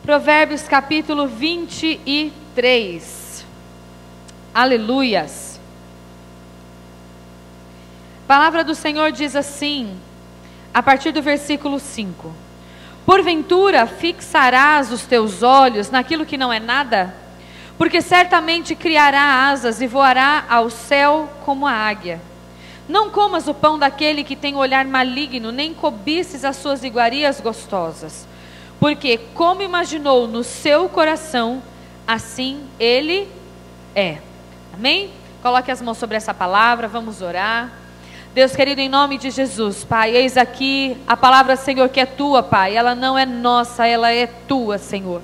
Provérbios capítulo 23. Aleluias. A palavra do Senhor diz assim, a partir do versículo 5. Porventura fixarás os teus olhos naquilo que não é nada? Porque certamente criará asas e voará ao céu como a águia. Não comas o pão daquele que tem olhar maligno, nem cobices as suas iguarias gostosas. Porque como imaginou no seu coração, assim ele é. Amém? Coloque as mãos sobre essa palavra, vamos orar. Deus querido, em nome de Jesus, Pai, eis aqui a palavra, Senhor, que é tua, Pai. Ela não é nossa, ela é tua, Senhor.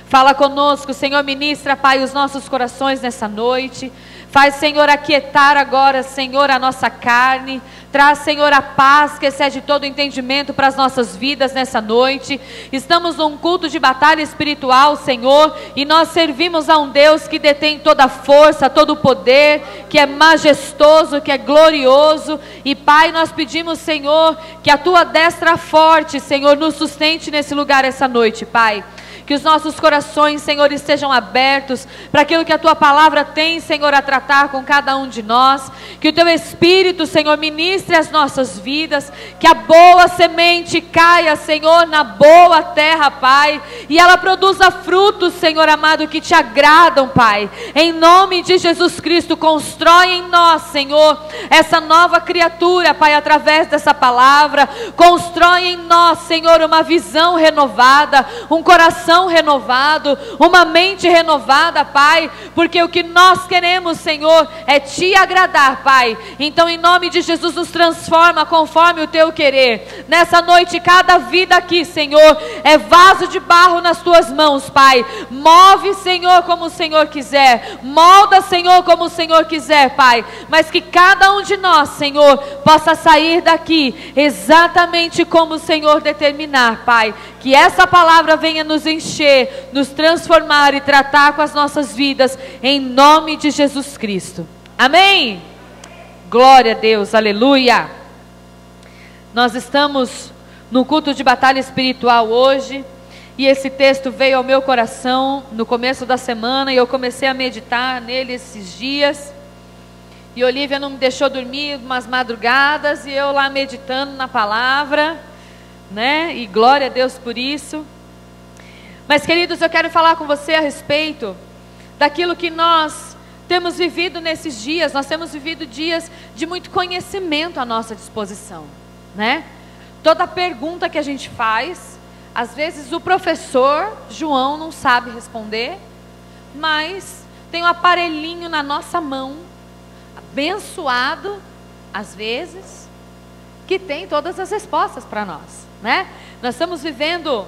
Fala conosco, Senhor, ministra, Pai, os nossos corações nessa noite. Faz, Senhor, aquietar agora, Senhor, a nossa carne. Traz, Senhor, a paz que excede todo entendimento para as nossas vidas nessa noite. Estamos num culto de batalha espiritual, Senhor, e nós servimos a um Deus que detém toda a força, todo o poder, que é majestoso, que é glorioso. E, Pai, nós pedimos, Senhor, que a tua destra forte, Senhor, nos sustente nesse lugar essa noite, Pai. Que os nossos corações, Senhor, estejam abertos para aquilo que a tua palavra tem, Senhor, a tratar com cada um de nós. Que o teu Espírito, Senhor, ministre as nossas vidas. Que a boa semente caia, Senhor, na boa terra, Pai. E ela produza frutos, Senhor amado, que te agradam, Pai. Em nome de Jesus Cristo, constrói em nós, Senhor, essa nova criatura, Pai, através dessa palavra. Constrói em nós, Senhor, uma visão renovada, um coração renovado, uma mente renovada, Pai, porque o que nós queremos, Senhor, é te agradar, Pai. Então, em nome de Jesus, nos transforma conforme o teu querer. Nessa noite, cada vida aqui, Senhor, é vaso de barro nas tuas mãos, Pai. Move, Senhor, como o Senhor quiser. Molda, Senhor, como o Senhor quiser, Pai. Mas que cada um de nós, Senhor, possa sair daqui exatamente como o Senhor determinar, Pai. Que essa palavra venha nos encher, nos transformar e tratar com as nossas vidas, em nome de Jesus Cristo. Amém? Glória a Deus, aleluia. Nós estamos no culto de batalha espiritual hoje, e esse texto veio ao meu coração no começo da semana, e eu comecei a meditar nele esses dias, e Olívia não me deixou dormir umas madrugadas, e eu lá meditando na palavra, né? E glória a Deus por isso. Mas, queridos, eu quero falar com você a respeito daquilo que nós temos vivido nesses dias. Nós temos vivido dias de muito conhecimento à nossa disposição, né? Toda pergunta que a gente faz, às vezes o professor João não sabe responder, mas tem um aparelhinho na nossa mão, abençoado, às vezes, que tem todas as respostas para nós, né? Nós estamos vivendo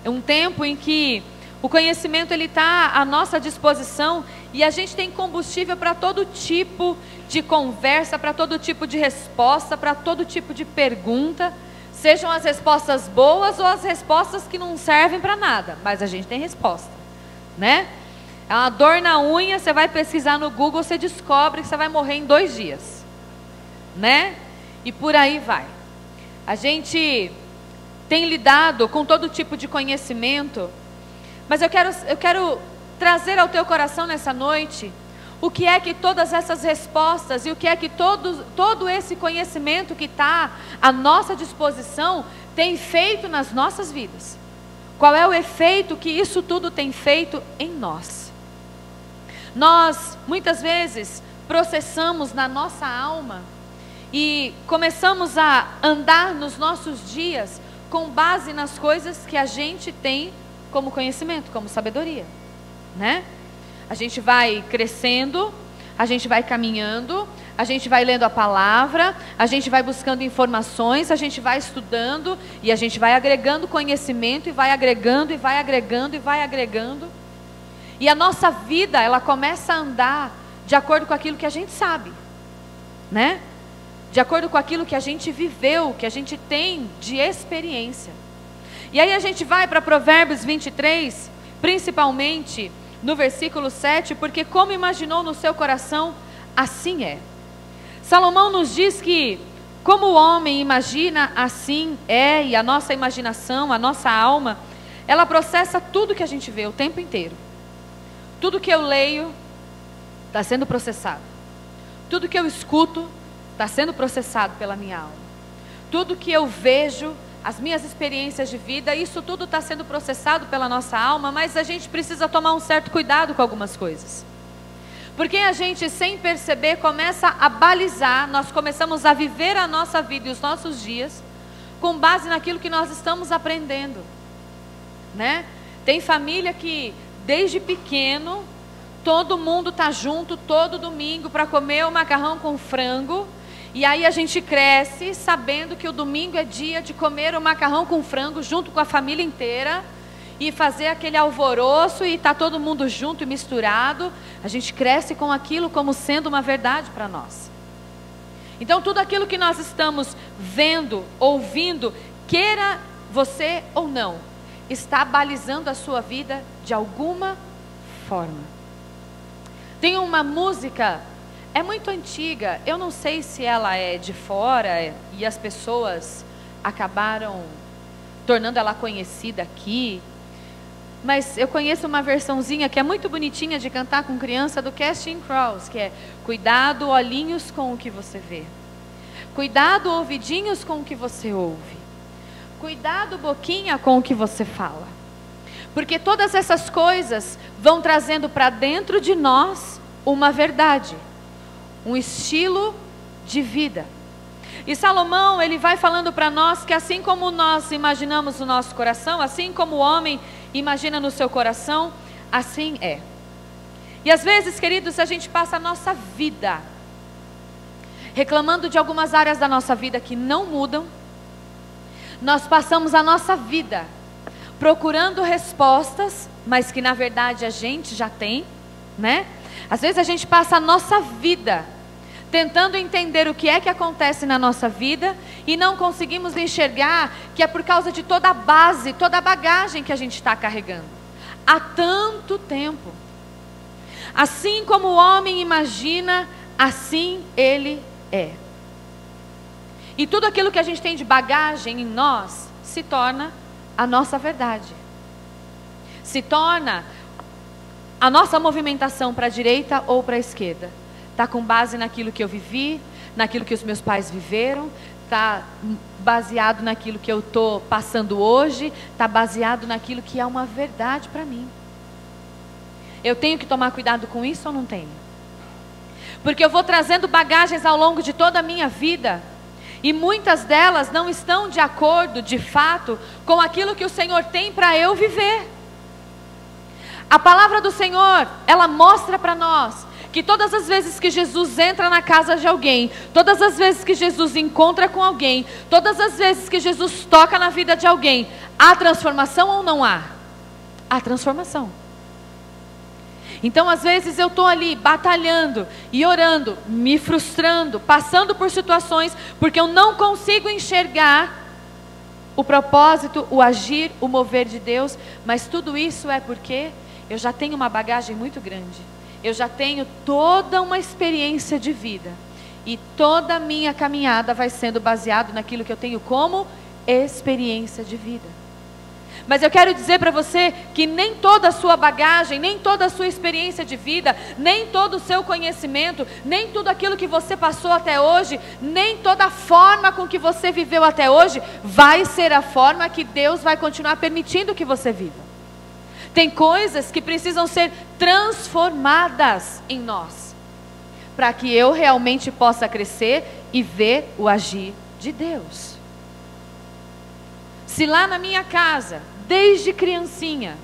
um tempo em que o conhecimento ele está à nossa disposição, e a gente tem combustível para todo tipo de conversa, para todo tipo de resposta, para todo tipo de pergunta, sejam as respostas boas ou as respostas que não servem para nada, mas a gente tem resposta, né? É uma dor na unha, você vai pesquisar no Google, você descobre que você vai morrer em 2 dias, né? E por aí vai. A gente tem lidado com todo tipo de conhecimento, mas eu quero trazer ao teu coração nessa noite o que é que todas essas respostas e o que é que todo esse conhecimento que está à nossa disposição tem feito nas nossas vidas. Qual é o efeito que isso tudo tem feito em nós? Nós, muitas vezes, processamos na nossa alma e começamos a andar nos nossos dias com base nas coisas que a gente tem como conhecimento, como sabedoria, né? A gente vai crescendo, a gente vai caminhando, a gente vai lendo a palavra, a gente vai buscando informações, a gente vai estudando e a gente vai agregando conhecimento e vai agregando e vai agregando e vai agregando. E a nossa vida, ela começa a andar de acordo com aquilo que a gente sabe, né? De acordo com aquilo que a gente viveu, que a gente tem de experiência. E aí a gente vai para Provérbios 23, principalmente no versículo 7, porque como imaginou no seu coração, assim é. Salomão nos diz que como o homem imagina, assim é, e a nossa imaginação, a nossa alma, ela processa tudo que a gente vê o tempo inteiro. Tudo que eu leio está sendo processado. Tudo que eu escuto está sendo processado pela minha alma. Tudo que eu vejo, as minhas experiências de vida, isso tudo está sendo processado pela nossa alma, mas a gente precisa tomar um certo cuidado com algumas coisas. Porque a gente, sem perceber, começa a balizar, nós começamos a viver a nossa vida e os nossos dias com base naquilo que nós estamos aprendendo, né? Tem família que, desde pequeno, todo mundo está junto todo domingo para comer o macarrão com frango, e aí a gente cresce sabendo que o domingo é dia de comer o macarrão com frango junto com a família inteira, e fazer aquele alvoroço, e está todo mundo junto e misturado. A gente cresce com aquilo como sendo uma verdade para nós. Então tudo aquilo que nós estamos vendo, ouvindo, queira você ou não, está balizando a sua vida de alguma forma. Tem uma música, é muito antiga, eu não sei se ela é de fora e as pessoas acabaram tornando ela conhecida aqui, mas eu conheço uma versãozinha que é muito bonitinha de cantar com criança, do Casting Crowns, que é: cuidado, olhinhos, com o que você vê. Cuidado, ouvidinhos, com o que você ouve. Cuidado, boquinha, com o que você fala. Porque todas essas coisas vão trazendo para dentro de nós uma verdade, um estilo de vida. E Salomão, ele vai falando para nós que assim como nós imaginamos no nosso coração, assim como o homem imagina no seu coração, assim é. E às vezes, queridos, a gente passa a nossa vida reclamando de algumas áreas da nossa vida que não mudam. Nós passamos a nossa vida procurando respostas, mas que na verdade a gente já tem, né? Às vezes a gente passa a nossa vida tentando entender o que é que acontece na nossa vida e não conseguimos enxergar que é por causa de toda a base, toda a bagagem que a gente está carregando há tanto tempo. Assim como o homem imagina, assim ele é. E tudo aquilo que a gente tem de bagagem em nós se torna a nossa verdade, se torna a nossa movimentação para a direita ou para a esquerda. Está com base naquilo que eu vivi, naquilo que os meus pais viveram, está baseado naquilo que eu estou passando hoje, está baseado naquilo que é uma verdade para mim. Eu tenho que tomar cuidado com isso ou não tenho? Porque eu vou trazendo bagagens ao longo de toda a minha vida, e muitas delas não estão de acordo, de fato, com aquilo que o Senhor tem para eu viver. A palavra do Senhor, ela mostra para nós que todas as vezes que Jesus entra na casa de alguém, todas as vezes que Jesus encontra com alguém, todas as vezes que Jesus toca na vida de alguém, há transformação ou não há? Há transformação. Então às vezes eu estou ali batalhando e orando, me frustrando, passando por situações, porque eu não consigo enxergar o propósito, o agir, o mover de Deus, mas tudo isso é porque eu já tenho uma bagagem muito grande. Eu já tenho toda uma experiência de vida. E toda a minha caminhada vai sendo baseado naquilo que eu tenho como experiência de vida. Mas eu quero dizer para você que nem toda a sua bagagem, nem toda a sua experiência de vida, nem todo o seu conhecimento, nem tudo aquilo que você passou até hoje, nem toda a forma com que você viveu até hoje, vai ser a forma que Deus vai continuar permitindo que você viva. Tem coisas que precisam ser transformadas em nós, para que eu realmente possa crescer e ver o agir de Deus. Se lá na minha casa, desde criancinha,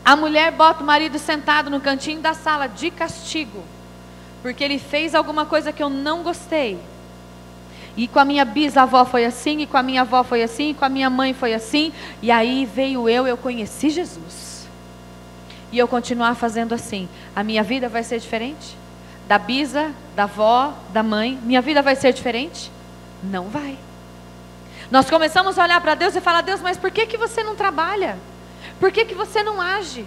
a mulher bota o marido sentado no cantinho da sala de castigo, porque ele fez alguma coisa que eu não gostei, e com a minha bisavó foi assim, e com a minha avó foi assim, e com a minha mãe foi assim, e aí veio eu conheci Jesus, e eu continuar fazendo assim, a minha vida vai ser diferente? Da bisa, da avó, da mãe, minha vida vai ser diferente? Não vai. Nós começamos a olhar para Deus e falar: Deus, mas por que que você não trabalha? Por que que você não age?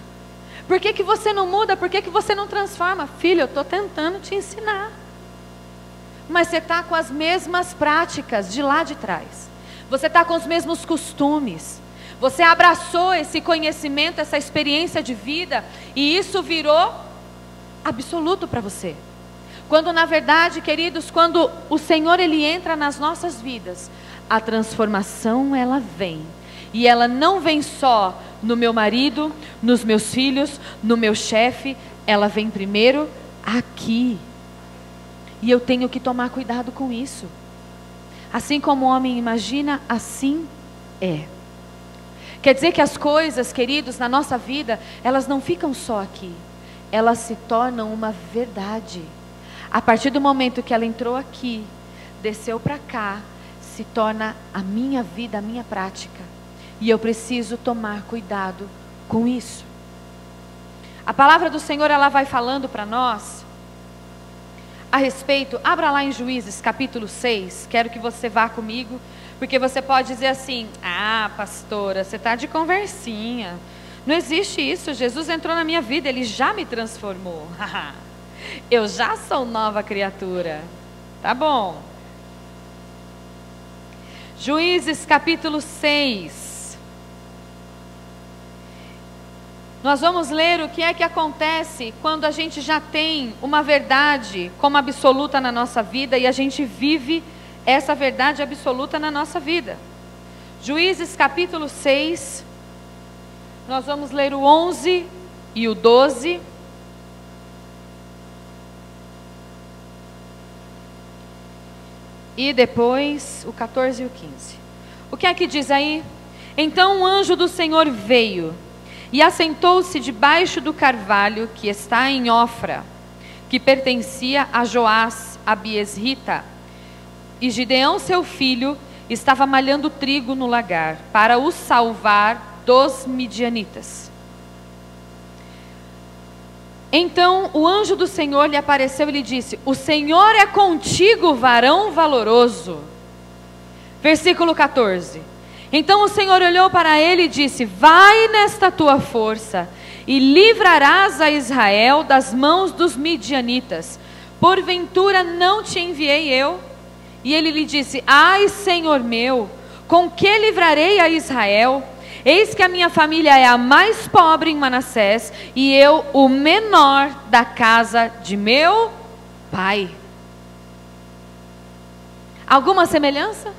Por que que você não muda? Por que que você não transforma? Filho, eu estou tentando te ensinar, mas você está com as mesmas práticas de lá de trás, você está com os mesmos costumes, Você abraçou esse conhecimento, essa experiência de vida, e isso virou absoluto para você. Quando na verdade, queridos, quando o Senhor Ele entra nas nossas vidas, a transformação ela vem. E ela não vem só no meu marido, nos meus filhos, no meu chefe, ela vem primeiro aqui. E eu tenho que tomar cuidado com isso. Assim como o homem imagina, assim é. Quer dizer que as coisas, queridos, na nossa vida, elas não ficam só aqui. Elas se tornam uma verdade. A partir do momento que ela entrou aqui, desceu para cá, se torna a minha vida, a minha prática. E eu preciso tomar cuidado com isso. A palavra do Senhor, ela vai falando para nós a respeito, abra lá em Juízes capítulo 6, quero que você vá comigo, porque você pode dizer assim, ah pastora, você está de conversinha, não existe isso, Jesus entrou na minha vida, Ele já me transformou, eu já sou nova criatura, tá bom. Juízes capítulo 6, nós vamos ler o que é que acontece quando a gente já tem uma verdade como absoluta na nossa vida e a gente vive essa verdade absoluta na nossa vida. Juízes capítulo 6, nós vamos ler o 11 e o 12. E depois o 14 e o 15. O que é que diz aí? Então o anjo do Senhor veio e assentou-se debaixo do carvalho que está em Ofra, que pertencia a Joás, a Biesrita. E Gideão, seu filho, estava malhando trigo no lagar, para o salvar dos midianitas. Então o anjo do Senhor lhe apareceu e lhe disse, o Senhor é contigo, varão valoroso. Versículo 14. Então o Senhor olhou para ele e disse, vai nesta tua força e livrarás a Israel das mãos dos midianitas. Porventura não te enviei eu? E ele lhe disse, ai Senhor meu, com que livrarei a Israel? Eis que a minha família é a mais pobre em Manassés e eu o menor da casa de meu pai. Alguma semelhança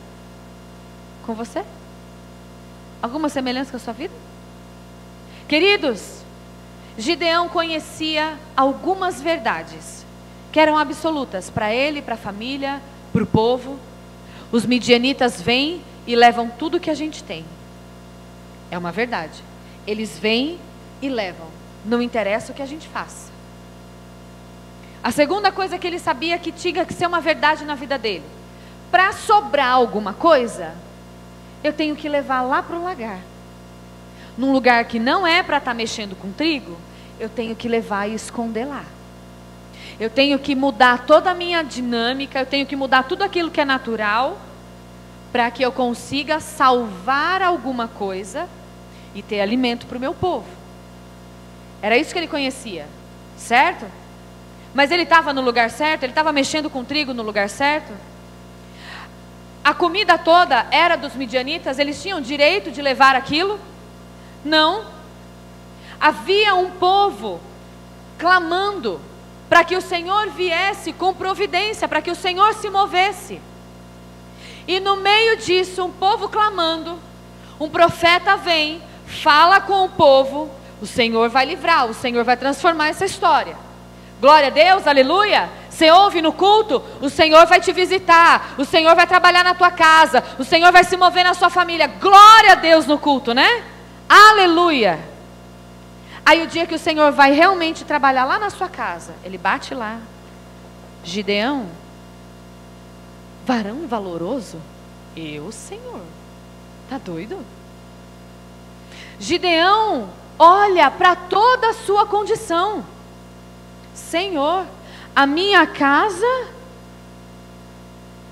com você? Alguma semelhança com a sua vida? Queridos, Gideão conhecia algumas verdades que eram absolutas para ele, para a família, para o povo. Os midianitas vêm e levam tudo que a gente tem. É uma verdade. Eles vêm e levam. Não interessa o que a gente faça. A segunda coisa que ele sabia que tinha que ser uma verdade na vida dele. Para sobrar alguma coisa, eu tenho que levar lá para o lagar. Num lugar que não é para estar mexendo com trigo, eu tenho que levar e esconder lá. Eu tenho que mudar toda a minha dinâmica, eu tenho que mudar tudo aquilo que é natural, para que eu consiga salvar alguma coisa e ter alimento para o meu povo. Era isso que ele conhecia, certo? Mas ele estava no lugar certo? Ele estava mexendo com trigo no lugar certo? A comida toda era dos midianitas, eles tinham direito de levar aquilo? Não. Havia um povo clamando para que o Senhor viesse com providência, para que o Senhor se movesse. E no meio disso, um povo clamando, um profeta vem, fala com o povo, o Senhor vai livrar, o Senhor vai transformar essa história. Glória a Deus, aleluia. Você ouve no culto, o Senhor vai te visitar, o Senhor vai trabalhar na tua casa, o Senhor vai se mover na sua família. Glória a Deus no culto, né? Aleluia. Aí o dia que o Senhor vai realmente trabalhar lá na sua casa, ele bate lá. Gideão, varão valoroso? Eu, Senhor. Tá doido? Gideão olha para toda a sua condição. Senhor, a minha casa,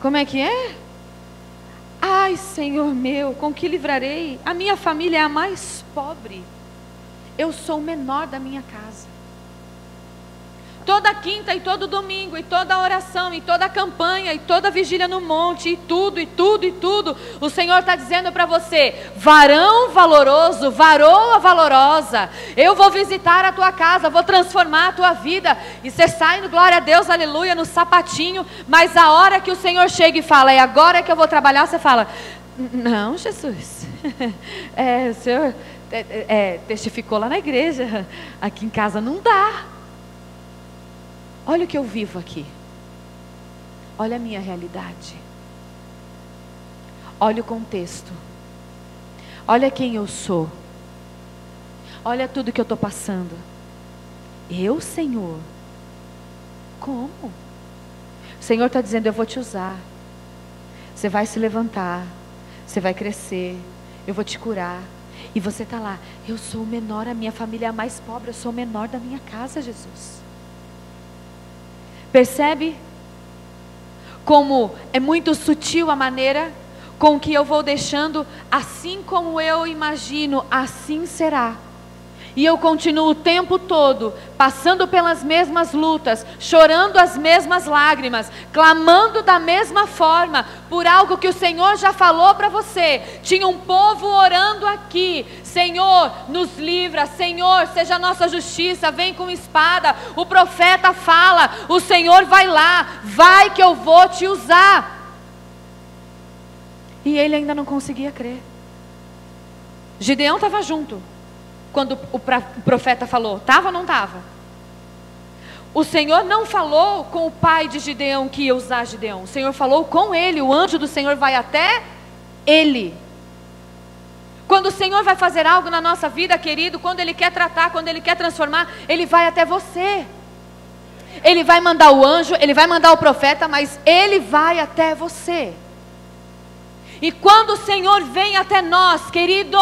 como é que é? Ai, Senhor meu, com que livrarei? A minha família é a mais pobre. Eu sou o menor da minha casa. toda quinta e todo domingo, e toda oração, e toda campanha, e toda vigília no monte, e tudo, o Senhor está dizendo para você: varão valoroso, varoa valorosa, eu vou visitar a tua casa, vou transformar a tua vida. E você sai no glória a Deus, aleluia, no sapatinho, mas a hora que o Senhor chega e fala: é agora que eu vou trabalhar, você fala: não, Jesus, o Senhor testificou lá na igreja, aqui em casa não dá. Olha o que eu vivo aqui, olha a minha realidade, olha o contexto, olha quem eu sou, olha tudo que eu estou passando. Eu, Senhor, como? O Senhor está dizendo: eu vou te usar, você vai se levantar, você vai crescer, eu vou te curar. E você está lá: eu sou o menor, a minha família é a mais pobre, eu sou o menor da minha casa, Jesus. Percebe como é muito sutil a maneira com que eu vou deixando, assim como eu imagino, assim será. E eu continuo o tempo todo passando pelas mesmas lutas, chorando as mesmas lágrimas, clamando da mesma forma por algo que o Senhor já falou para você. Tinha um povo orando aqui: Senhor, nos livra, Senhor, seja a nossa justiça, vem com espada. O profeta fala: o Senhor vai lá, vai que eu vou te usar. E ele ainda não conseguia crer. Gideão estava junto quando o profeta falou. Estava ou não estava? O Senhor não falou com o pai de Gideão que ia usar Gideão. O Senhor falou com ele. O anjo do Senhor vai até ele. Quando o Senhor vai fazer algo na nossa vida, querido, quando Ele quer tratar, quando Ele quer transformar, Ele vai até você. Ele vai mandar o anjo, Ele vai mandar o profeta, mas Ele vai até você. E quando o Senhor vem até nós, querido,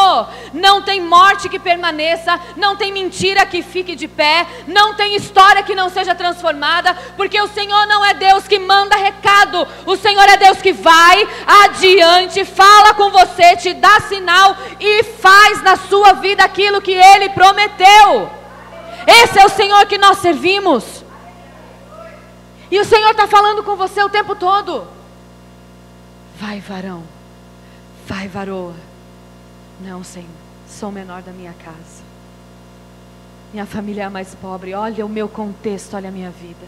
não tem morte que permaneça, não tem mentira que fique de pé, não tem história que não seja transformada, porque o Senhor não é Deus que manda recado, o Senhor é Deus que vai adiante, fala com você, te dá sinal e faz na sua vida aquilo que Ele prometeu. Esse é o Senhor que nós servimos. E o Senhor está falando com você o tempo todo: vai, varão. Vai, varoa. Não, Senhor, sou o menor da minha casa. Minha família é a mais pobre. Olha o meu contexto, olha a minha vida.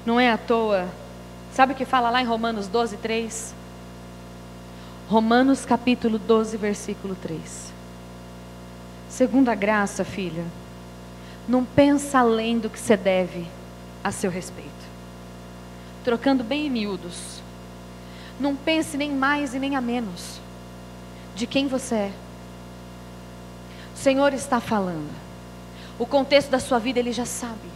Não é à toa. Sabe o que fala lá em Romanos 12, 3? Romanos capítulo 12, versículo 3. Segundo a graça, filha, não pensa além do que você deve a seu respeito. Trocando bem em miúdos, não pense nem mais e nem a menos de quem você é. O Senhor está falando. O contexto da sua vida Ele já sabe.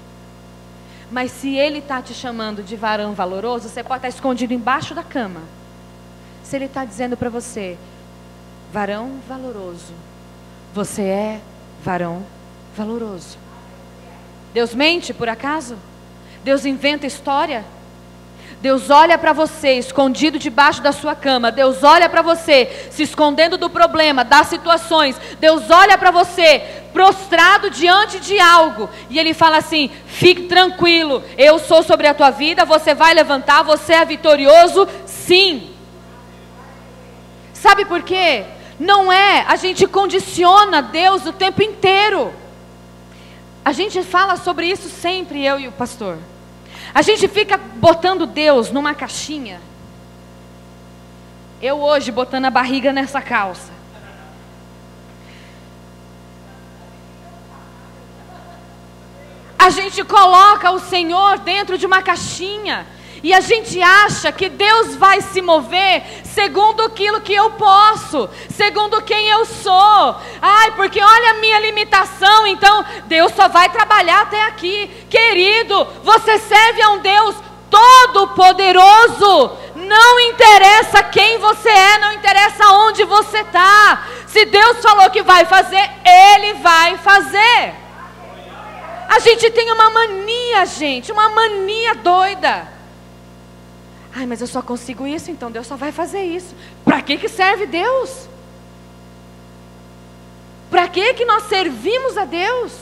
Mas se Ele está te chamando de varão valoroso, você pode estar escondido embaixo da cama. Se Ele está dizendo para você: varão valoroso, você é varão valoroso. Deus mente por acaso? Deus inventa história? Deus olha para você escondido debaixo da sua cama. Deus olha para você se escondendo do problema, das situações. Deus olha para você prostrado diante de algo, e Ele fala assim: fique tranquilo, eu sou sobre a tua vida, você vai levantar, você é vitorioso, sim. Sabe por quê? Não é, a gente condiciona Deus o tempo inteiro. A gente fala sobre isso sempre, eu e o pastor. A gente fica botando Deus numa caixinha. Eu hoje botando a barriga nessa calça. A gente coloca o Senhor dentro de uma caixinha. E a gente acha que Deus vai se mover segundo aquilo que eu posso, segundo quem eu sou. Ai, porque olha a minha limitação, então Deus só vai trabalhar até aqui. Querido, você serve a um Deus todo-poderoso. Não interessa quem você é, não interessa onde você está. Se Deus falou que vai fazer, Ele vai fazer. A gente tem uma mania, gente, uma mania doida. Ai, mas eu só consigo isso, então Deus só vai fazer isso. Para que serve Deus? Para que nós servimos a Deus?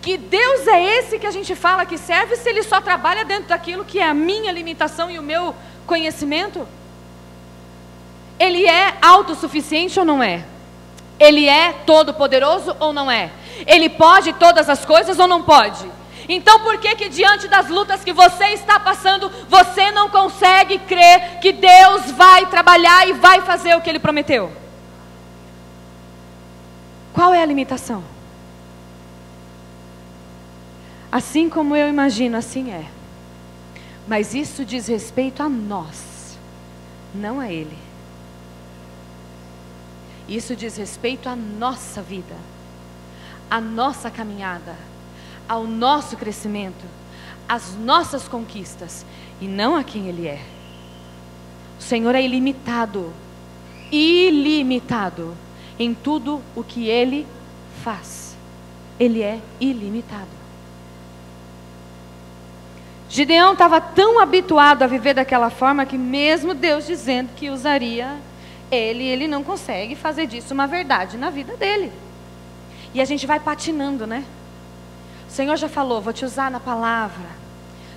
Que Deus é esse que a gente fala que serve, se Ele só trabalha dentro daquilo que é a minha limitação e o meu conhecimento? Ele é autossuficiente ou não é? Ele é todo-poderoso ou não é? Ele pode todas as coisas ou não pode? Então por que diante das lutas que você está passando, você não consegue crer que Deus vai trabalhar e vai fazer o que Ele prometeu? Qual é a limitação? Assim como eu imagino, assim é. Mas isso diz respeito a nós, não a Ele. Isso diz respeito à nossa vida, à nossa caminhada, ao nosso crescimento, às nossas conquistas, e não a quem Ele é. O Senhor é ilimitado, ilimitado em tudo o que Ele faz. Ele é ilimitado. Gideão estava tão habituado a viver daquela forma que mesmo Deus dizendo que usaria ele não consegue fazer disso uma verdade na vida dele. E a gente vai patinando, né? O Senhor já falou, vou te usar na palavra.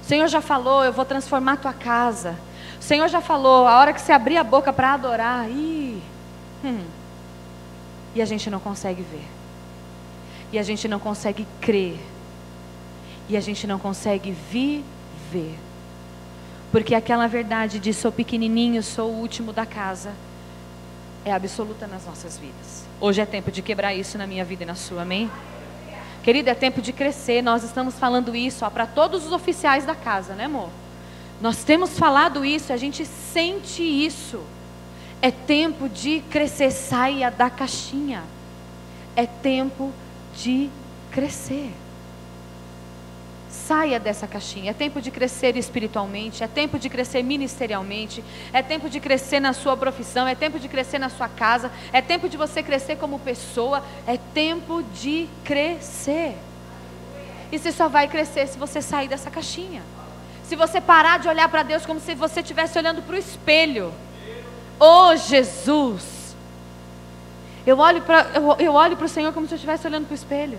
O Senhor já falou, eu vou transformar a tua casa. O Senhor já falou, a hora que você abrir a boca para adorar, e a gente não consegue ver. E a gente não consegue crer. E a gente não consegue viver. Porque aquela verdade de sou pequenininho, sou o último da casa, é absoluta nas nossas vidas. Hoje é tempo de quebrar isso na minha vida e na sua, amém? Querido, é tempo de crescer. Nós estamos falando isso para todos os oficiais da casa, né, amor? Nós temos falado isso, a gente sente isso. É tempo de crescer, saia da caixinha. É tempo de crescer. Saia dessa caixinha. É tempo de crescer espiritualmente, é tempo de crescer ministerialmente, é tempo de crescer na sua profissão, é tempo de crescer na sua casa, é tempo de você crescer como pessoa, é tempo de crescer. E você só vai crescer se você sair dessa caixinha. Se você parar de olhar para Deus como se você estivesse olhando para o espelho. Oh, Jesus! Eu olho para o Senhor como se eu estivesse olhando para o espelho.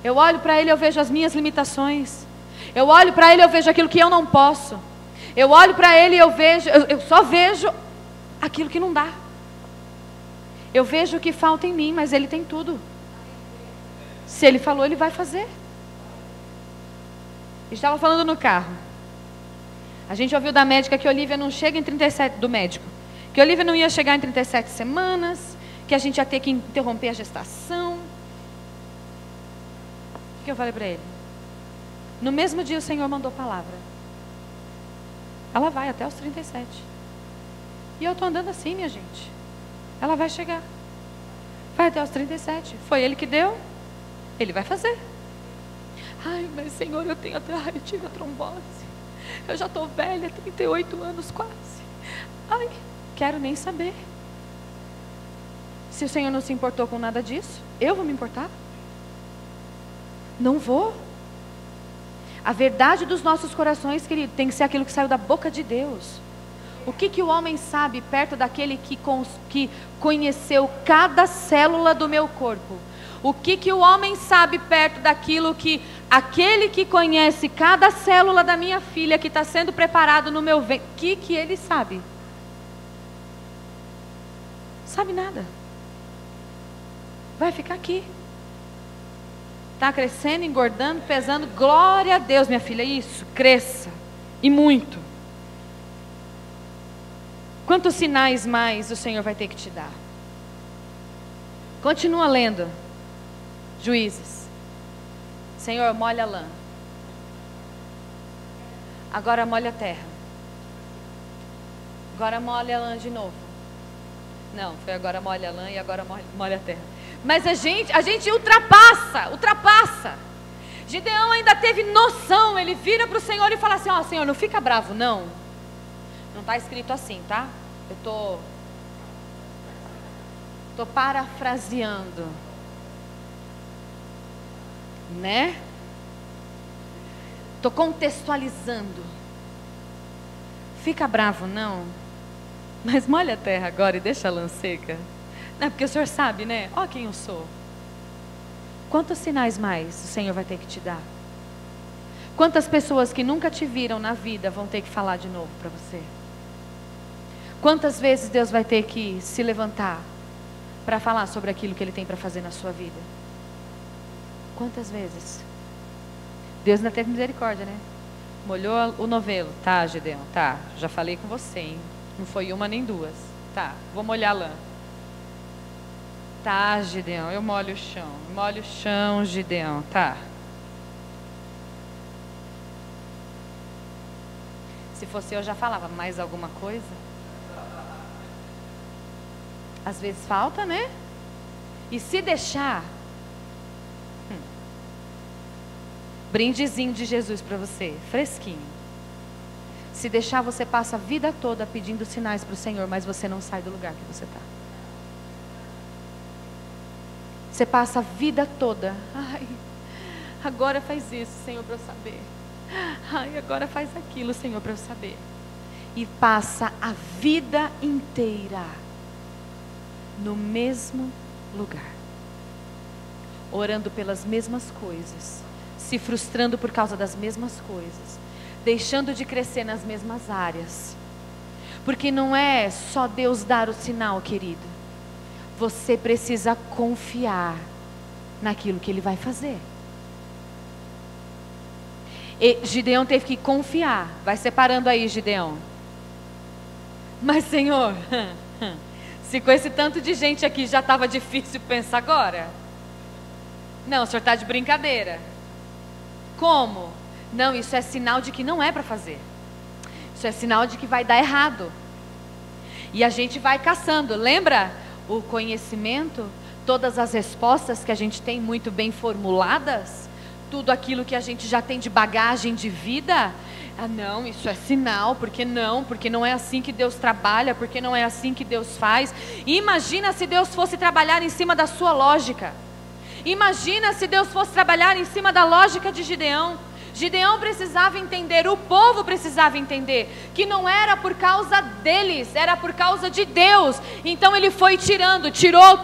Eu olho para Ele e eu vejo as minhas limitações. Eu olho para Ele e eu vejo aquilo que eu não posso. Eu olho para Ele e eu só vejo aquilo que não dá. Eu vejo o que falta em mim, mas Ele tem tudo. Se Ele falou, Ele vai fazer. Estava falando no carro. A gente ouviu da médica que Olivia não chega em 37, do médico. Que Olivia não ia chegar em 37 semanas, que a gente ia ter que interromper a gestação. O que eu falei para ele? No mesmo dia o Senhor mandou palavra. Ela vai até os 37. E eu estou andando assim, minha gente. Ela vai chegar. Vai até os 37. Foi Ele que deu. Ele vai fazer. Ai, mas Senhor, eu tive a trombose. Eu já estou velha, 38 anos quase. Ai, quero nem saber. Se o Senhor não se importou com nada disso, eu vou me importar? Não vou. A verdade dos nossos corações, querido, tem que ser aquilo que saiu da boca de Deus. O que o homem sabe perto daquele que conheceu cada célula do meu corpo? O que o homem sabe perto daquilo que aquele que conhece cada célula da minha filha que está sendo preparado no meu ventre? O que ele sabe? Sabe nada. Vai ficar aqui. Está crescendo, engordando, pesando. Glória a Deus, minha filha. Isso, cresça. E muito. Quantos sinais mais o Senhor vai ter que te dar? Continua lendo. Juízes. Senhor, molha a lã. Agora molha a terra. Agora molha a lã de novo. Não, foi agora molha a lã e agora molha a terra. Mas a gente ultrapassa. Gideão ainda teve noção. Ele vira para o Senhor e fala assim: ó, Senhor, não fica bravo, não. Não está escrito assim, tá? Eu tô parafraseando. Né? Tô contextualizando. Fica bravo, não. Mas molha a terra agora e deixa a lã seca. É porque o Senhor sabe, né? Ó quem eu sou. Quantos sinais mais o Senhor vai ter que te dar? Quantas pessoas que nunca te viram na vida vão ter que falar de novo para você? Quantas vezes Deus vai ter que se levantar para falar sobre aquilo que Ele tem para fazer na sua vida? Quantas vezes? Deus ainda teve misericórdia, né? Molhou o novelo. Tá, Gideão, tá. Já falei com você, hein? Não foi uma nem duas. Tá, vou molhar a lã. Tá, Gideão, eu molho o chão. Molho o chão, Gideão, tá. Se fosse eu já falava, mais alguma coisa? Às vezes falta, né? E se deixar, brindezinho de Jesus para você, fresquinho. Se deixar, você passa a vida toda pedindo sinais para o Senhor, mas você não sai do lugar que você está. Você passa a vida toda, ai, agora faz isso, Senhor, para eu saber. Ai, agora faz aquilo, Senhor, para eu saber. E passa a vida inteira no mesmo lugar, orando pelas mesmas coisas, se frustrando por causa das mesmas coisas, deixando de crescer nas mesmas áreas. Porque não é só Deus dar o sinal, querido. Você precisa confiar naquilo que Ele vai fazer. E Gideão teve que confiar. Vai separando aí, Gideão. Mas, Senhor, se com esse tanto de gente aqui já estava difícil, pensa agora. Não, o Senhor está de brincadeira. Como? Não, isso é sinal de que não é para fazer. Isso é sinal de que vai dar errado. E a gente vai caçando. Lembra o conhecimento? Todas as respostas que a gente tem muito bem formuladas? Tudo aquilo que a gente já tem de bagagem de vida? Ah, não, isso é sinal. Porque não é assim que Deus trabalha. Porque não é assim que Deus faz. E imagina se Deus fosse trabalhar em cima da sua lógica. Imagina se Deus fosse trabalhar em cima da lógica de Gideão. Gideão precisava entender, o povo precisava entender, que não era por causa deles, era por causa de Deus. Então ele foi tirando, tirou.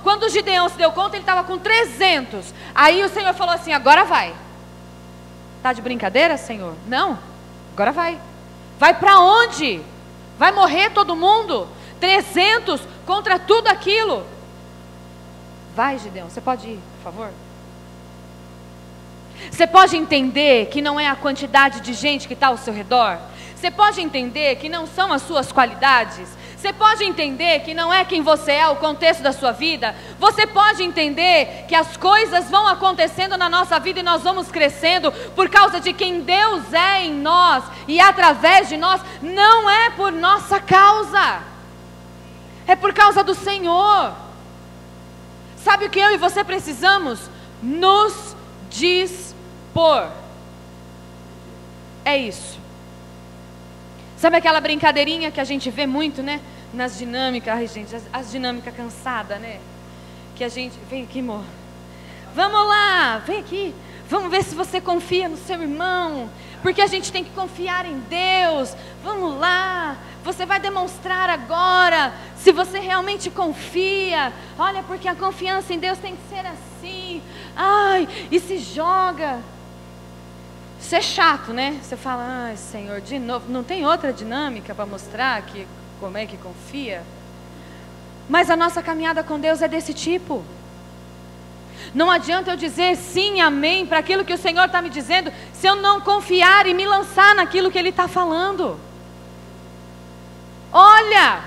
Quando Gideão se deu conta, ele estava com 300. Aí o Senhor falou assim, agora vai. Tá de brincadeira, Senhor? Não, agora vai. Vai para onde? Vai morrer todo mundo? 300 contra tudo aquilo. Vai, Gideão, você pode ir, por favor? Você pode entender que não é a quantidade de gente que está ao seu redor? Você pode entender que não são as suas qualidades? Você pode entender que não é quem você é, o contexto da sua vida? Você pode entender que as coisas vão acontecendo na nossa vida e nós vamos crescendo por causa de quem Deus é em nós e através de nós? Não é por nossa causa, é por causa do Senhor. Sabe o que eu e você precisamos? Nos dispor. É isso. Sabe aquela brincadeirinha que a gente vê muito, né? Nas dinâmicas, ai gente, as dinâmicas cansadas, né? Que a gente, vem aqui, amor. Vamos lá, vem aqui. Vamos ver se você confia no seu irmão. Porque a gente tem que confiar em Deus. Vamos lá. Você vai demonstrar agora se você realmente confia. Olha, porque a confiança em Deus tem que ser assim. Ai, e se joga. Isso é chato, né? Você fala, ai Senhor, de novo. Não tem outra dinâmica para mostrar que, como é que confia? Mas a nossa caminhada com Deus é desse tipo. Não adianta eu dizer sim, amém, para aquilo que o Senhor está me dizendo, se eu não confiar e me lançar naquilo que Ele está falando. Olha,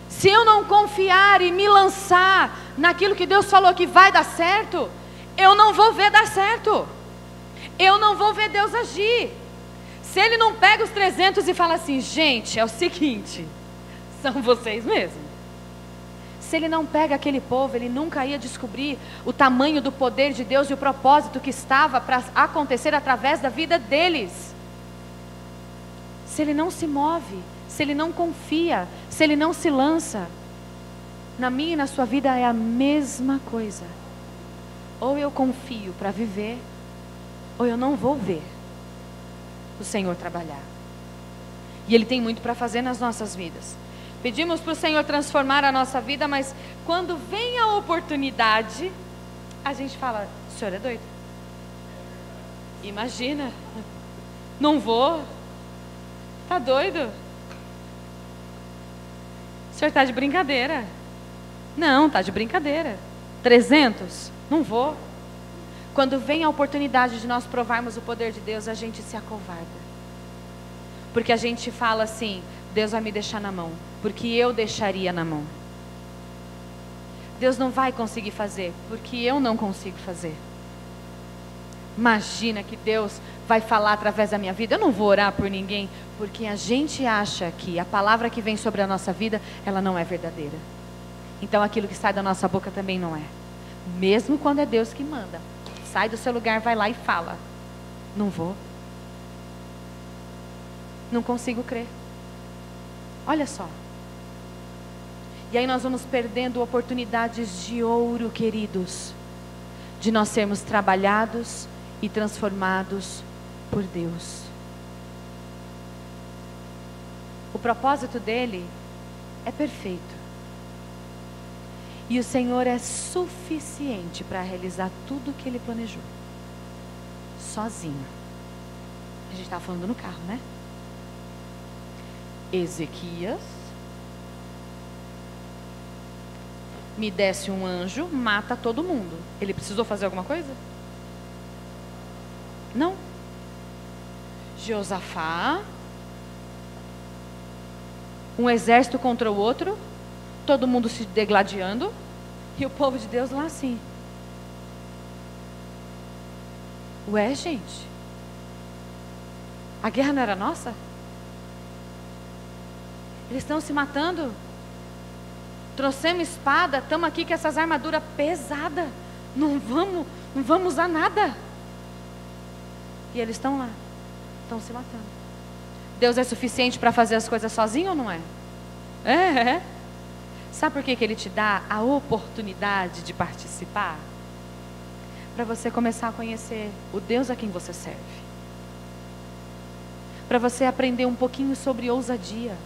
se eu não confiar e me lançar naquilo que Deus falou que vai dar certo, eu não vou ver dar certo. Eu não vou ver Deus agir. Se Ele não pega os 300 e fala assim, gente, é o seguinte, são vocês mesmos. Se Ele não pega aquele povo, Ele nunca ia descobrir o tamanho do poder de Deus e o propósito que estava para acontecer através da vida deles. Se Ele não se move, se Ele não confia, se Ele não se lança, na minha e na sua vida é a mesma coisa. Ou eu confio para viver, ou eu não vou ver o Senhor trabalhar. E Ele tem muito para fazer nas nossas vidas. Pedimos para o Senhor transformar a nossa vida, mas quando vem a oportunidade, a gente fala, o senhor é doido? Imagina, não vou, tá doido? O senhor está de brincadeira. Não, está de brincadeira. 300? Não vou. Quando vem a oportunidade de nós provarmos o poder de Deus, a gente se acovarda. Porque a gente fala assim, Deus vai me deixar na mão, porque eu deixaria na mão. Deus não vai conseguir fazer, porque eu não consigo fazer. Imagina que Deus vai falar através da minha vida. Eu não vou orar por ninguém, porque a gente acha que a palavra que vem sobre a nossa vida, ela não é verdadeira. Então aquilo que sai da nossa boca também não é. Mesmo quando é Deus que manda. Sai do seu lugar, vai lá e fala. Não vou. Não consigo crer. Olha só. E aí nós vamos perdendo oportunidades de ouro, queridos, de nós sermos trabalhados e transformados por Deus. O propósito dele é perfeito. E o Senhor é suficiente para realizar tudo o que ele planejou. Sozinho. A gente estava falando no carro, né? Ezequias me desce um anjo, mata todo mundo. Ele precisou fazer alguma coisa? Não. Josafá, um exército contra o outro, todo mundo se degladiando, e o povo de Deus lá assim. Ué, gente, a guerra não era nossa? Eles estão se matando. Trouxemos espada, estamos aqui com essas armaduras pesadas. Não vamos usar nada. E eles estão lá, estão se matando. Deus é suficiente para fazer as coisas sozinho ou não é? É. Sabe por que Ele te dá a oportunidade de participar? Para você começar a conhecer o Deus a quem você serve. Para você aprender um pouquinho sobre ousadia.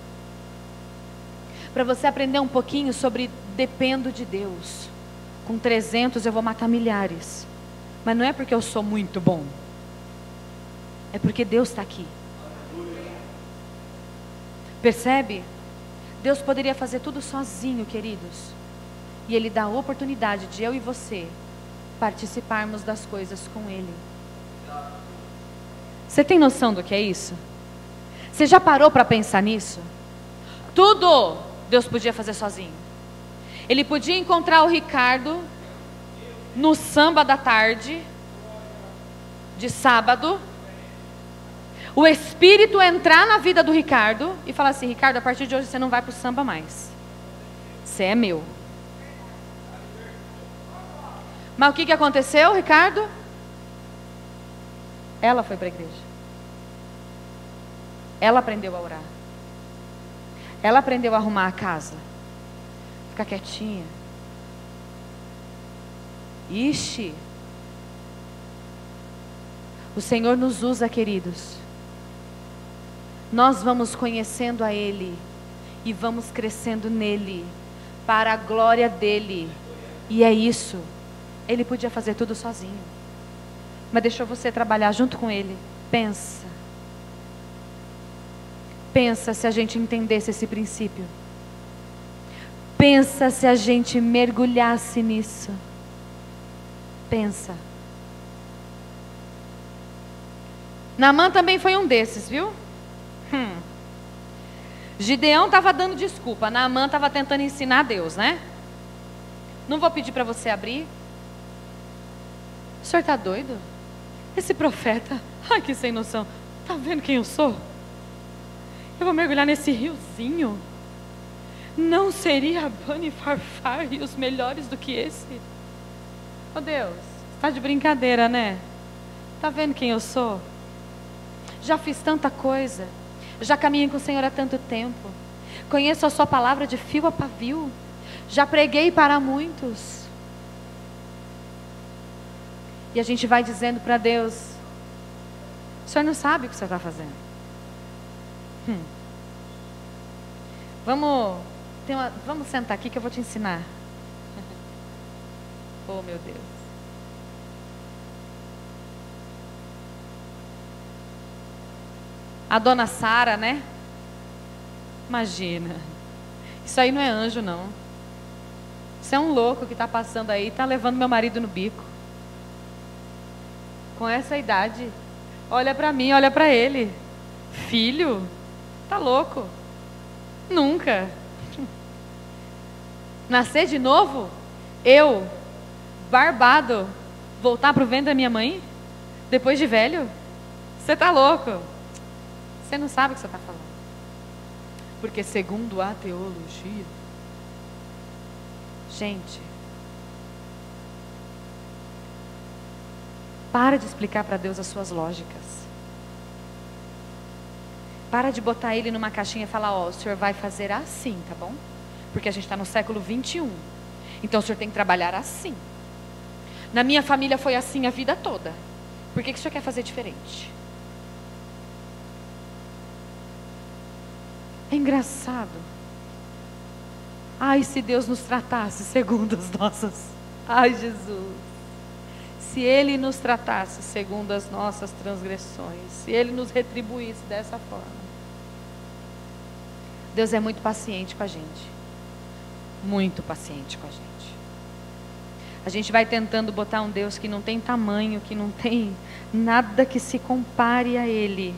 Para você aprender um pouquinho sobre dependo de Deus. Com 300 eu vou matar milhares. Mas não é porque eu sou muito bom. É porque Deus está aqui. Percebe? Deus poderia fazer tudo sozinho, queridos. E Ele dá a oportunidade de eu e você participarmos das coisas com Ele. Você tem noção do que é isso? Você já parou para pensar nisso? Tudo Deus podia fazer sozinho. Ele podia encontrar o Ricardo no samba da tarde, de sábado. O Espírito entrar na vida do Ricardo e falar assim: Ricardo, a partir de hoje você não vai para o samba mais. Você é meu. Mas o que aconteceu, Ricardo? Ela foi para a igreja. Ela aprendeu a orar. Ela aprendeu a arrumar a casa. Ficar quietinha. Ixi. O Senhor nos usa, queridos. Nós vamos conhecendo a Ele e vamos crescendo nele, para a glória dEle. E é isso. Ele podia fazer tudo sozinho, mas deixou você trabalhar junto com Ele. Pensa se a gente entendesse esse princípio. Pensa se a gente mergulhasse nisso. Pensa. Naamã também foi um desses, viu? Gideão estava dando desculpa, Naamã estava tentando ensinar a Deus, né? Não vou pedir para você abrir. O senhor está doido? Esse profeta, ai que sem noção, está vendo quem eu sou? Eu vou mergulhar nesse riozinho. Não seria Abana e Farfar e os melhores do que esse? Oh Deus, está de brincadeira, né? Está vendo quem eu sou? Já fiz tanta coisa. Já caminho com o Senhor há tanto tempo. Conheço a sua palavra de fio a pavio. Já preguei para muitos. E a gente vai dizendo para Deus: o Senhor não sabe o que o Senhor está fazendo. Vamos sentar aqui que eu vou te ensinar. Oh, meu Deus. A dona Sara, né? Imagina. Isso aí não é anjo, não. Isso é um louco que está passando aí, está levando meu marido no bico. Com essa idade. Olha para mim, olha para ele. Filho, tá louco. Nunca. Nascer de novo? Eu, barbado, voltar pro ventre da minha mãe? Depois de velho? Você tá louco. Você não sabe o que você está falando. Porque segundo a teologia... Gente, para de explicar para Deus as suas lógicas. Para de botar ele numa caixinha e falar, ó, o senhor vai fazer assim, tá bom? Porque a gente está no século 21. Então o senhor tem que trabalhar assim. Na minha família foi assim a vida toda. Por que o senhor quer fazer diferente? É engraçado. Ai, se Deus nos tratasse segundo as nossas... Ai, Jesus. Se Ele nos tratasse segundo as nossas transgressões, se Ele nos retribuísse dessa forma. Deus é muito paciente com a gente. Muito paciente com a gente. A gente vai tentando botar um Deus que não tem tamanho, que não tem nada que se compare a Ele.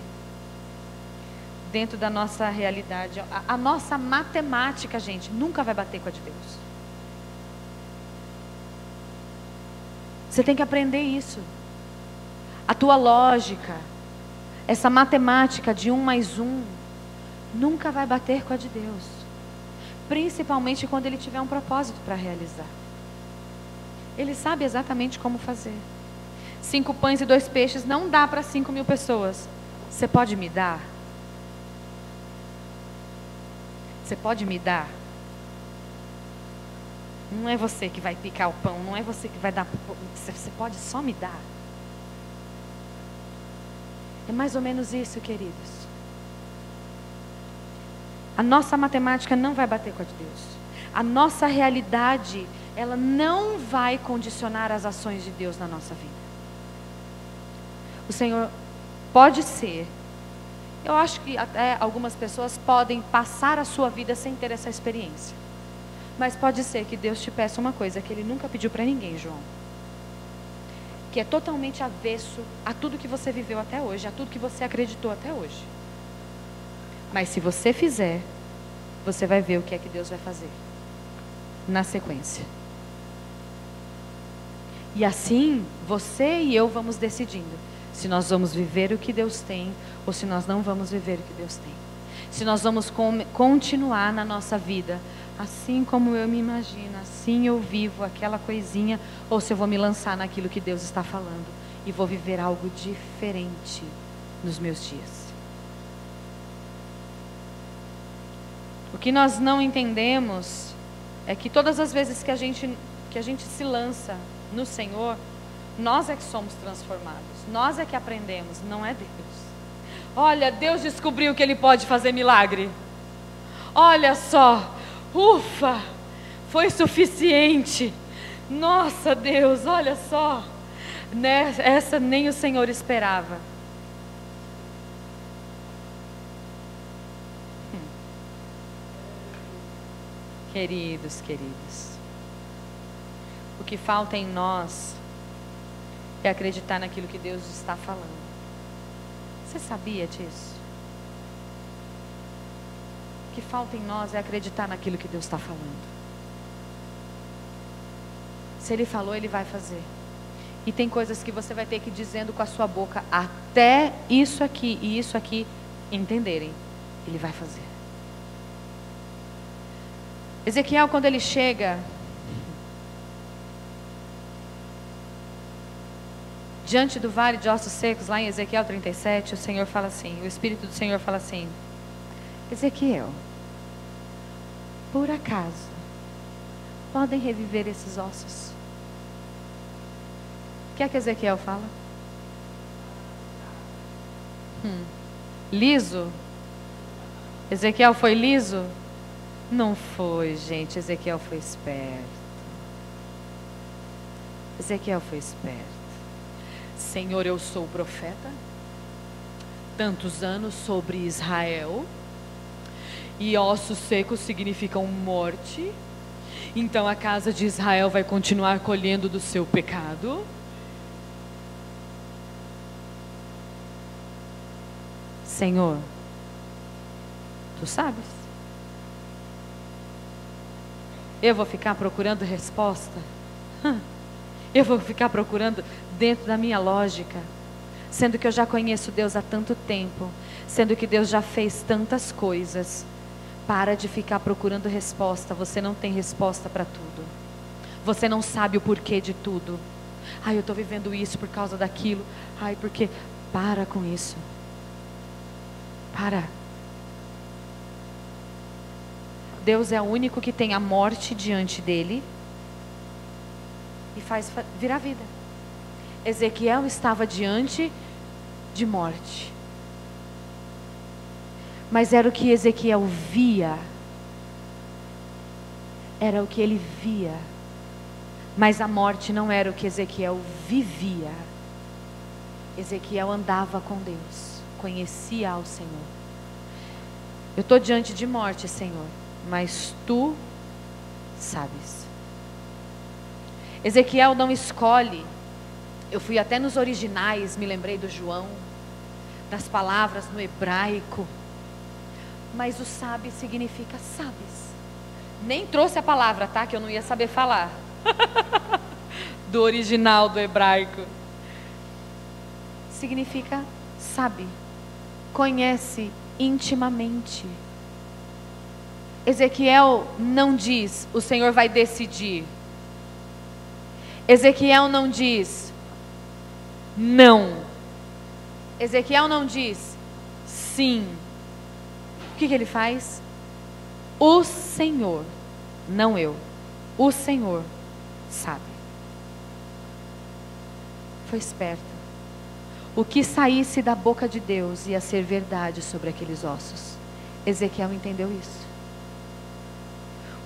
Dentro da nossa realidade. A nossa matemática, gente, nunca vai bater com a de Deus. Você tem que aprender isso. A tua lógica, essa matemática de 1 mais 1, nunca vai bater com a de Deus. Principalmente quando Ele tiver um propósito para realizar. Ele sabe exatamente como fazer. 5 pães e 2 peixes não dá para 5.000 pessoas. Você pode me dar? Você pode me dar? Não é você que vai picar o pão, não é você que vai dar. Você pode só me dar. É mais ou menos isso, queridos. A nossa matemática não vai bater com a de Deus. A nossa realidade, ela não vai condicionar as ações de Deus na nossa vida. O Senhor pode ser. Eu acho que até algumas pessoas podem passar a sua vida sem ter essa experiência. Mas pode ser que Deus te peça uma coisa que Ele nunca pediu para ninguém, João. Que é totalmente avesso a tudo que você viveu até hoje, a tudo que você acreditou até hoje. Mas se você fizer, você vai ver o que é que Deus vai fazer na sequência. E assim, você e eu vamos decidindo se nós vamos viver o que Deus tem ou se nós não vamos viver o que Deus tem. Se nós vamos continuar na nossa vida assim como eu me imagino, assim eu vivo aquela coisinha, ou se eu vou me lançar naquilo que Deus está falando e vou viver algo diferente nos meus dias. O que nós não entendemos é que todas as vezes que a gente se lança no Senhor, nós é que somos transformados, nós é que aprendemos, não é Deus. Olha, Deus descobriu que Ele pode fazer milagre. Olha só, ufa, foi suficiente. Nossa Deus, olha só, né? Essa nem o Senhor esperava. Queridos, o que falta em nós é acreditar naquilo que Deus está falando. Você sabia disso? O que falta em nós é acreditar naquilo que Deus está falando. Se Ele falou, Ele vai fazer. E tem coisas que você vai ter que ir dizendo com a sua boca, até isso aqui e isso aqui entenderem. Ele vai fazer. Ezequiel, quando ele chega diante do vale de ossos secos, lá em Ezequiel 37, o Senhor fala assim, o Espírito do Senhor fala assim: Ezequiel, por acaso podem reviver esses ossos? O que é que Ezequiel fala? Liso? Ezequiel foi liso? Não foi, gente. Ezequiel foi esperto. Ezequiel foi esperto. Senhor, eu sou profeta, tantos anos sobre Israel, e ossos secos significam morte. Então a casa de Israel vai continuar colhendo do seu pecado. Senhor, tu sabes. Eu vou ficar procurando resposta? Eu vou ficar procurando dentro da minha lógica, sendo que eu já conheço Deus há tanto tempo, sendo que Deus já fez tantas coisas. Para de ficar procurando resposta. Você não tem resposta para tudo. Você não sabe o porquê de tudo. Ai, eu estou vivendo isso por causa daquilo. Ai, porque... Para com isso. Para. Deus é o único que tem a morte diante dele e faz virar vida. Ezequiel estava diante de morte, mas era o que Ezequiel via. Era o que ele via. Mas a morte não era o que Ezequiel vivia. Ezequiel andava com Deus, conhecia ao Senhor. Eu estou diante de morte, Senhor, mas tu sabes. Ezequiel não escolhe. Eu fui até nos originais, me lembrei do João, das palavras no hebraico. Mas o sabe significa sabes. Nem trouxe a palavra, tá? Que eu não ia saber falar. Do original do hebraico. Significa sabe. Conhece intimamente. Ezequiel não diz, o Senhor vai decidir. Ezequiel não diz, não. Ezequiel não diz, sim. O que ele faz? O Senhor, não eu, o Senhor sabe. Foi esperto. O que saísse da boca de Deus ia ser verdade sobre aqueles ossos. Ezequiel entendeu isso.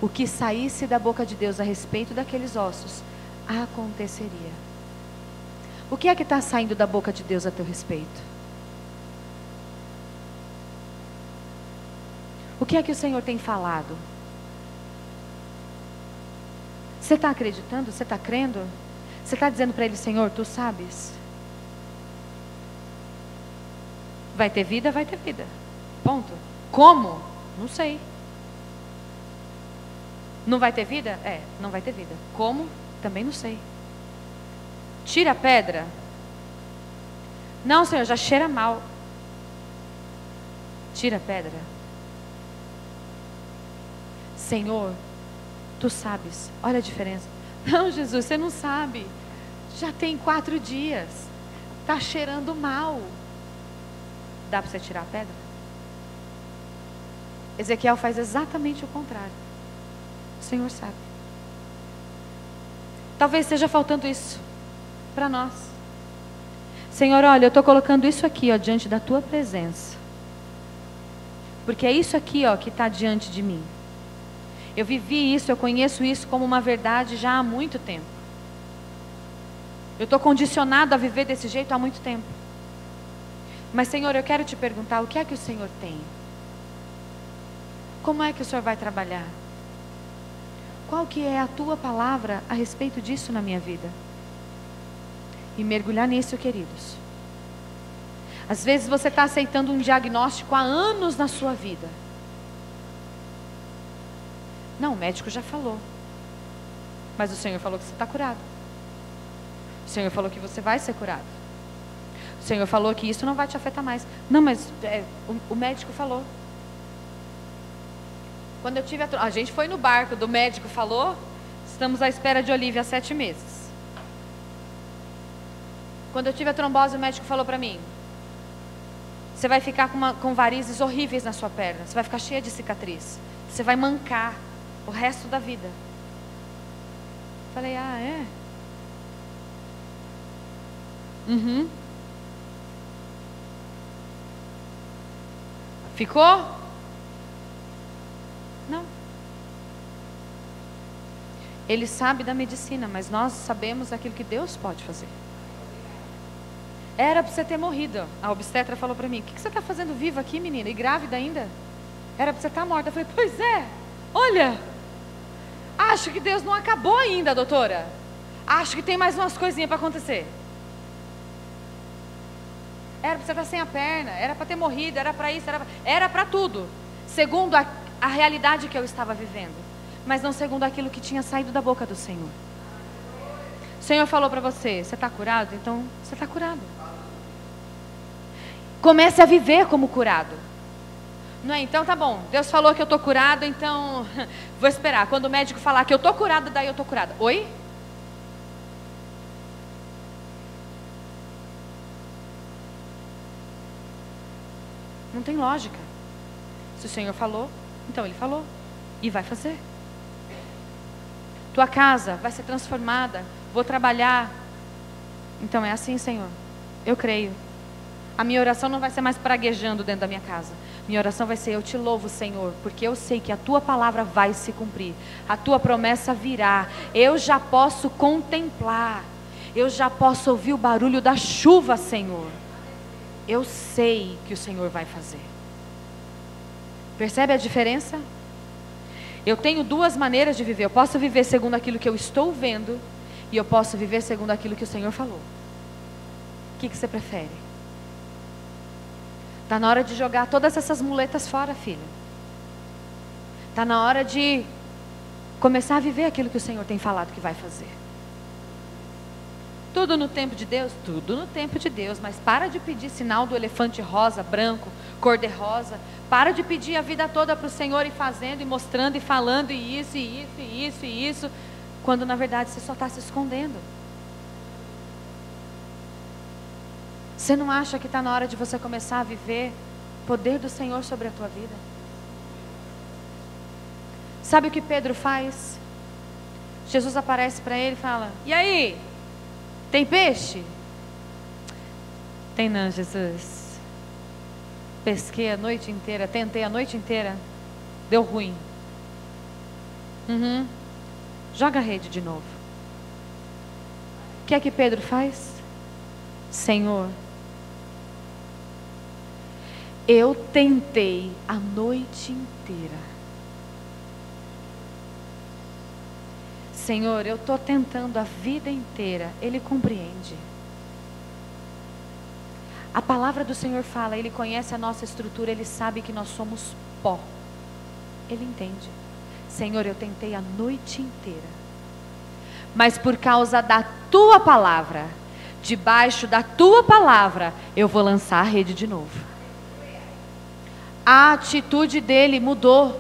O que saísse da boca de Deus a respeito daqueles ossos aconteceria. O que é que está saindo da boca de Deus a teu respeito? O que é que o Senhor tem falado? Você está acreditando? Você está crendo? Você está dizendo para Ele, Senhor, tu sabes? Vai ter vida? Vai ter vida. Ponto. Como? Não sei. Não vai ter vida? É, não vai ter vida. Como? Também não sei. Tira a pedra? Não, Senhor, já cheira mal. Tira a pedra. Senhor, tu sabes. Olha a diferença. Não, Jesus, você não sabe. Já tem 4 dias. Está cheirando mal. Dá para você tirar a pedra? Ezequiel faz exatamente o contrário. O Senhor sabe. Talvez esteja faltando isso para nós. Senhor, olha, eu estou colocando isso aqui, ó, diante da tua presença. Porque é isso aqui, ó, que está diante de mim. Eu vivi isso, eu conheço isso como uma verdade já há muito tempo. Eu estou condicionado a viver desse jeito há muito tempo. Mas, Senhor, eu quero te perguntar, o que é que o Senhor tem? Como é que o Senhor vai trabalhar? Qual que é a tua palavra a respeito disso na minha vida? E mergulhar nisso, queridos. Às vezes você está aceitando um diagnóstico há anos na sua vida. Não, o médico já falou. Mas o Senhor falou que você está curado. O Senhor falou que você vai ser curado. O Senhor falou que isso não vai te afetar mais. Não, mas o médico falou. Quando eu tive a gente foi no barco, do médico falou, estamos à espera de Olivia há 7 meses. Quando eu tive a trombose, o médico falou para mim, você vai ficar com varizes horríveis na sua perna, você vai ficar cheia de cicatriz, você vai mancar o resto da vida. Falei, ah, é? Uhum. Ficou? Não. Ele sabe da medicina, mas nós sabemos aquilo que Deus pode fazer. Era para você ter morrido. A obstetra falou para mim: o que você está fazendo viva aqui, menina? E grávida ainda? Era para você estar morta. Eu falei: pois é, olha, acho que Deus não acabou ainda, doutora. Acho que tem mais umas coisinhas para acontecer. Era para você estar sem a perna, era para ter morrido, era para isso, era para tudo. Segundo a realidade que eu estava vivendo, mas não segundo aquilo que tinha saído da boca do Senhor. O Senhor falou para você: você está curado? Então você está curado. Comece a viver como curado. Não é? Então tá bom, Deus falou que eu estou curado, então vou esperar. Quando o médico falar que eu estou curado, daí eu estou curada. Oi? Não tem lógica. Se o Senhor falou, então Ele falou. E vai fazer. Tua casa vai ser transformada. Vou trabalhar. Então é assim, Senhor. Eu creio. A minha oração não vai ser mais praguejando dentro da minha casa. Minha oração vai ser: eu te louvo, Senhor, porque eu sei que a tua palavra vai se cumprir. A tua promessa virá. Eu já posso contemplar. Eu já posso ouvir o barulho da chuva, Senhor. Eu sei que o Senhor vai fazer. Percebe a diferença? Eu tenho duas maneiras de viver. Eu posso viver segundo aquilo que eu estou vendo, e eu posso viver segundo aquilo que o Senhor falou. O que você prefere? Está na hora de jogar todas essas muletas fora, filha. Está na hora de começar a viver aquilo que o Senhor tem falado que vai fazer. Tudo no tempo de Deus? Tudo no tempo de Deus. Mas para de pedir sinal do elefante rosa, branco, cor-de-rosa. Para de pedir a vida toda para o Senhor e fazendo, e mostrando, e falando, e isso, e isso, e isso, e isso. Quando na verdade você só está se escondendo. Você não acha que está na hora de você começar a viver o poder do Senhor sobre a tua vida? Sabe o que Pedro faz? Jesus aparece para ele e fala: e aí? Tem peixe? Tem não, Jesus. Pesquei a noite inteira, tentei a noite inteira, deu ruim. Joga a rede de novo. O que é que Pedro faz? Senhor, eu tentei a noite inteira. Senhor, eu estou tentando a vida inteira. Ele compreende. A palavra do Senhor fala, Ele conhece a nossa estrutura, Ele sabe que nós somos pó. Ele entende. Senhor, eu tentei a noite inteira, mas por causa da Tua palavra, debaixo da Tua palavra, eu vou lançar a rede de novo. A atitude dele mudou.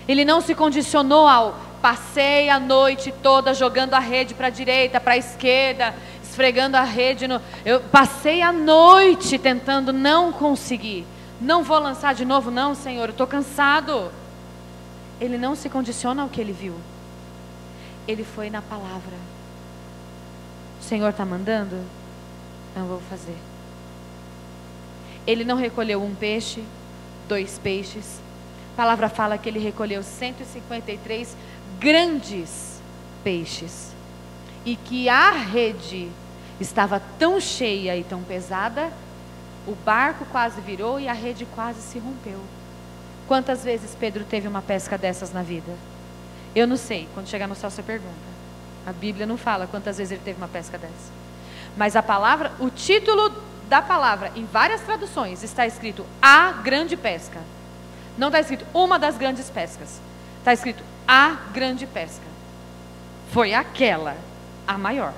Ele não se condicionou ao: passei a noite toda jogando a rede para a direita, para a esquerda, esfregando a rede. Eu passei a noite tentando, não consegui. Não vou lançar de novo, não, Senhor, eu estou cansado. Ele não se condiciona ao que ele viu. Ele foi na palavra. O Senhor está mandando? Não vou fazer. Ele não recolheu um peixe, 2 peixes. A palavra fala que ele recolheu 153 grandes peixes. E que a rede estava tão cheia e tão pesada, o barco quase virou e a rede quase se rompeu. Quantas vezes Pedro teve uma pesca dessas na vida? Eu não sei, quando chegar no céu você pergunta. A Bíblia não fala quantas vezes ele teve uma pesca dessa. Mas a palavra, o título da palavra, em várias traduções, está escrito a grande pesca. Não está escrito uma das grandes pescas. Está escrito a grande pesca. Foi aquela, a maior.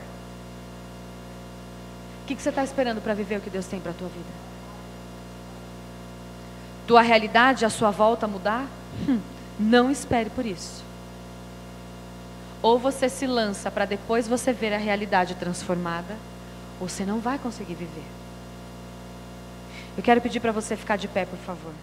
O que você está esperando para viver o que Deus tem para a tua vida? Tua realidade, a sua volta mudar? Não espere por isso. Ou você se lança para depois você ver a realidade transformada, ou você não vai conseguir viver. Eu quero pedir para você ficar de pé, por favor.